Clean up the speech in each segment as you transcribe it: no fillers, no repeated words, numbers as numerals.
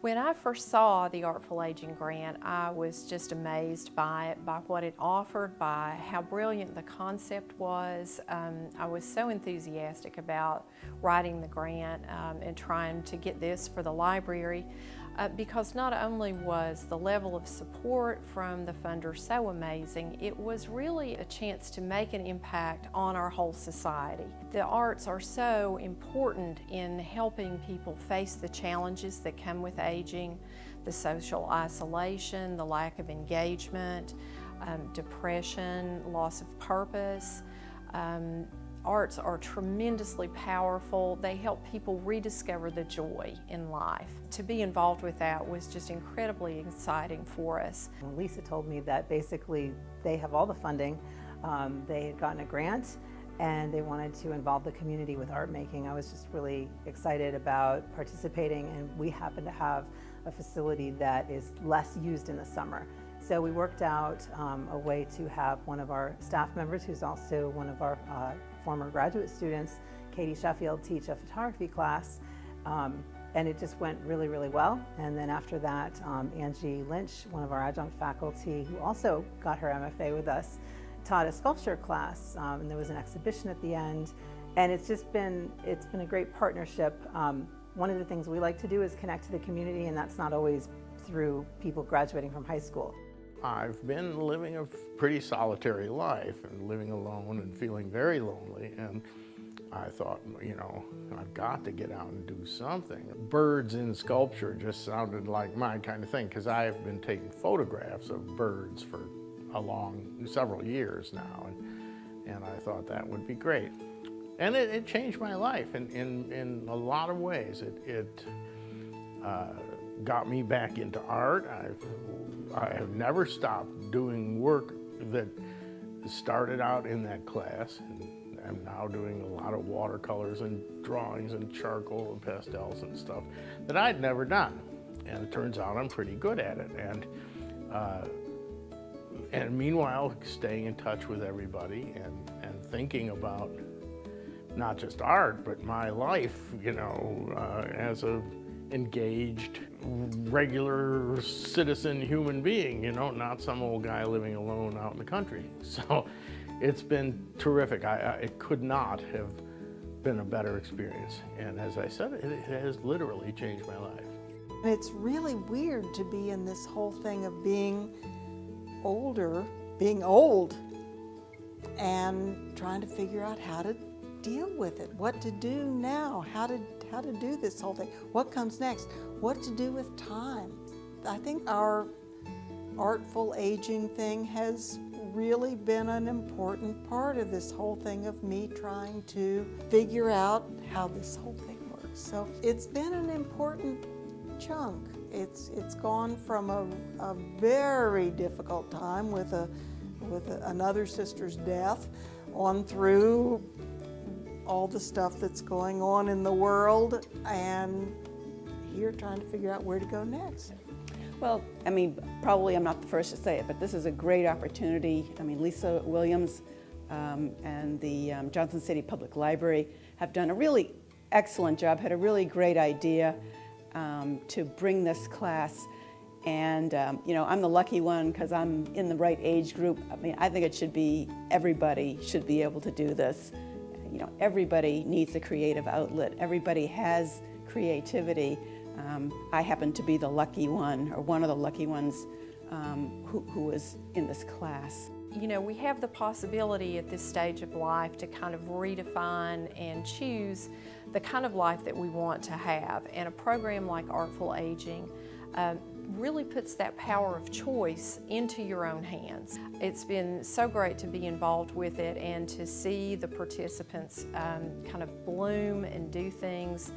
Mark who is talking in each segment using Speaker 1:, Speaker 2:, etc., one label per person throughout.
Speaker 1: When I first saw the Artful Aging grant, I was just amazed by it, by what it offered, by how brilliant the concept was. I was so enthusiastic about writing the grant and trying to get this for the library because not only was the level of support from the funder so amazing, it was really a chance to make an impact on our whole society. The arts are so important in helping people face the challenges that come with aging, the social isolation, the lack of engagement, depression, loss of purpose. Arts are tremendously powerful. They help people rediscover the joy in life. To be involved with that was just incredibly exciting for us.
Speaker 2: Lisa told me that basically they have all the funding. They had gotten a grant and they wanted to involve the community with art making. I was just really excited about participating, and we happen to have a facility that is less used in the summer. So we worked out a way to have one of our staff members, who's also one of our former graduate students, Katie Sheffield, teach a photography class. And it just went really, really well. And then after that, Angie Lynch, one of our adjunct faculty, who also got her MFA with us, taught a sculpture class, and there was an exhibition at the end. And it's been a great partnership. One of the things we like to do is connect to the community, and that's not always through people graduating from high school.
Speaker 3: I've been living a pretty solitary life and living alone and feeling very lonely, and I thought, you know, I've got to get out and do something. Birds in sculpture just sounded like my kind of thing, because I've been taking photographs of birds for several years now, and I thought that would be great. And it changed my life in a lot of ways. It got me back into art. I have never stopped doing work that started out in that class, and I'm now doing a lot of watercolors and drawings and charcoal and pastels and stuff that I'd never done. And it turns out I'm pretty good at it. And meanwhile, staying in touch with everybody and thinking about not just art, but my life, you know, as a engaged, regular citizen human being, you know, not some old guy living alone out in the country. So it's been terrific. It could not have been a better experience. And as I said, it has literally changed my life.
Speaker 4: And it's really weird to be in this whole thing of being older, being old, and trying to figure out how to deal with it, what to do now, how to do this whole thing, what comes next, what to do with time. I think our Artful Aging thing has really been an important part of this whole thing of me trying to figure out how this whole thing works. So it's been an important chunk. It's gone from a very difficult time with another sister's death on through all the stuff that's going on in the world, and here trying to figure out where to go next.
Speaker 5: Well, I mean, probably I'm not the first to say it, but this is a great opportunity. I mean, Lisa Williams and the Johnson City Public Library have done a really excellent job, had a really great idea to bring this class. And, you know, I'm the lucky one because I'm in the right age group. I mean, I think it should be, everybody should be able to do this. You know, everybody needs a creative outlet. Everybody has creativity. I happen to be the lucky one, or one of the lucky ones, who was in this class.
Speaker 1: You know, we have the possibility at this stage of life to kind of redefine and choose the kind of life that we want to have. And a program like Artful Aging really puts that power of choice into your own hands. It's been so great to be involved with it and to see the participants kind of bloom and do things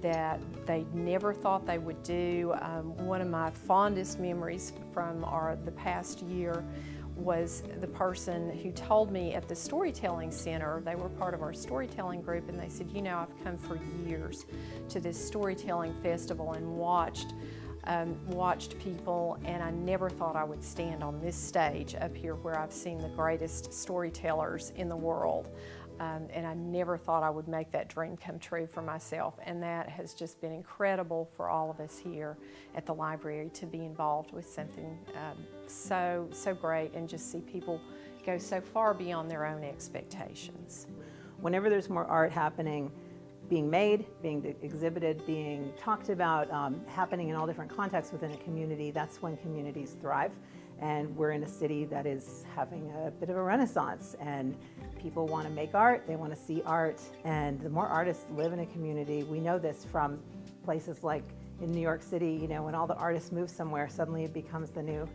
Speaker 1: that they never thought they would do. One of my fondest memories from the past year was the person who told me at the Storytelling Center, they were part of our storytelling group, and they said, you know, I've come for years to this storytelling festival and watched people, and I never thought I would stand on this stage up here where I've seen the greatest storytellers in the world. and I never thought I would make that dream come true for myself, and that has just been incredible for all of us here at the library to be involved with something so great and just see people go so far beyond their own expectations.
Speaker 2: Whenever there's more art happening, being made, being exhibited, being talked about, happening in all different contexts within a community, that's when communities thrive. And we're in a city that is having a bit of a renaissance, and people want to make art, they want to see art, and the more artists live in a community, we know this from places like in New York City, you know, when all the artists move somewhere, suddenly it becomes the new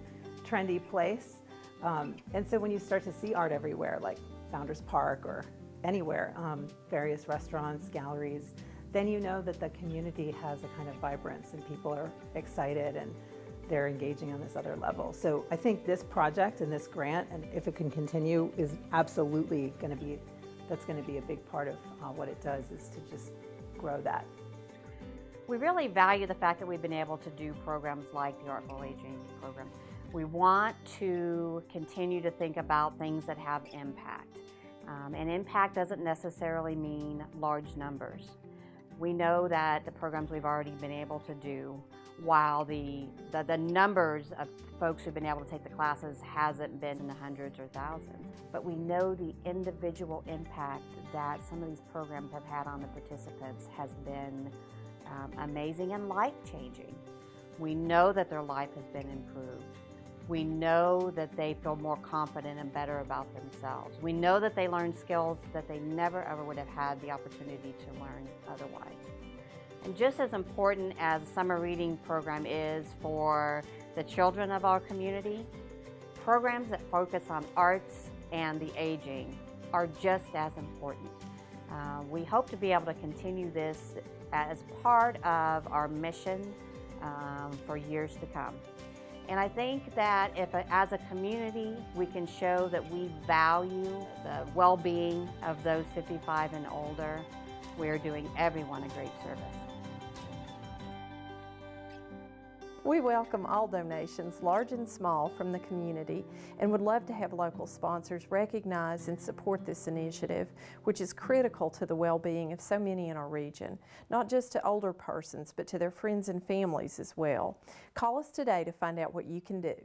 Speaker 2: trendy place. And so when you start to see art everywhere, like Founders Park or anywhere, various restaurants, galleries, then you know that the community has a kind of vibrance and people are excited and they're engaging on this other level. So I think this project and this grant, and if it can continue, is absolutely going to be, that's going to be a big part of what it does, is to just grow that.
Speaker 6: We really value the fact that we've been able to do programs like the Artful Aging program. We want to continue to think about things that have impact. And impact doesn't necessarily mean large numbers. We know that the programs we've already been able to do, while the numbers of folks who've been able to take the classes hasn't been in the hundreds or thousands, but we know the individual impact that some of these programs have had on the participants has been amazing and life-changing. We know that their life has been improved. We know that they feel more confident and better about themselves. We know that they learn skills that they never ever would have had the opportunity to learn otherwise. And just as important as the summer reading program is for the children of our community, programs that focus on arts and the aging are just as important. We hope to be able to continue this as part of our mission for years to come. And I think that if, as a community, we can show that we value the well-being of those 55 and older, we're doing everyone a great service.
Speaker 1: We welcome all donations, large and small, from the community, and would love to have local sponsors recognize and support this initiative, which is critical to the well-being of so many in our region, not just to older persons, but to their friends and families as well. Call us today to find out what you can do.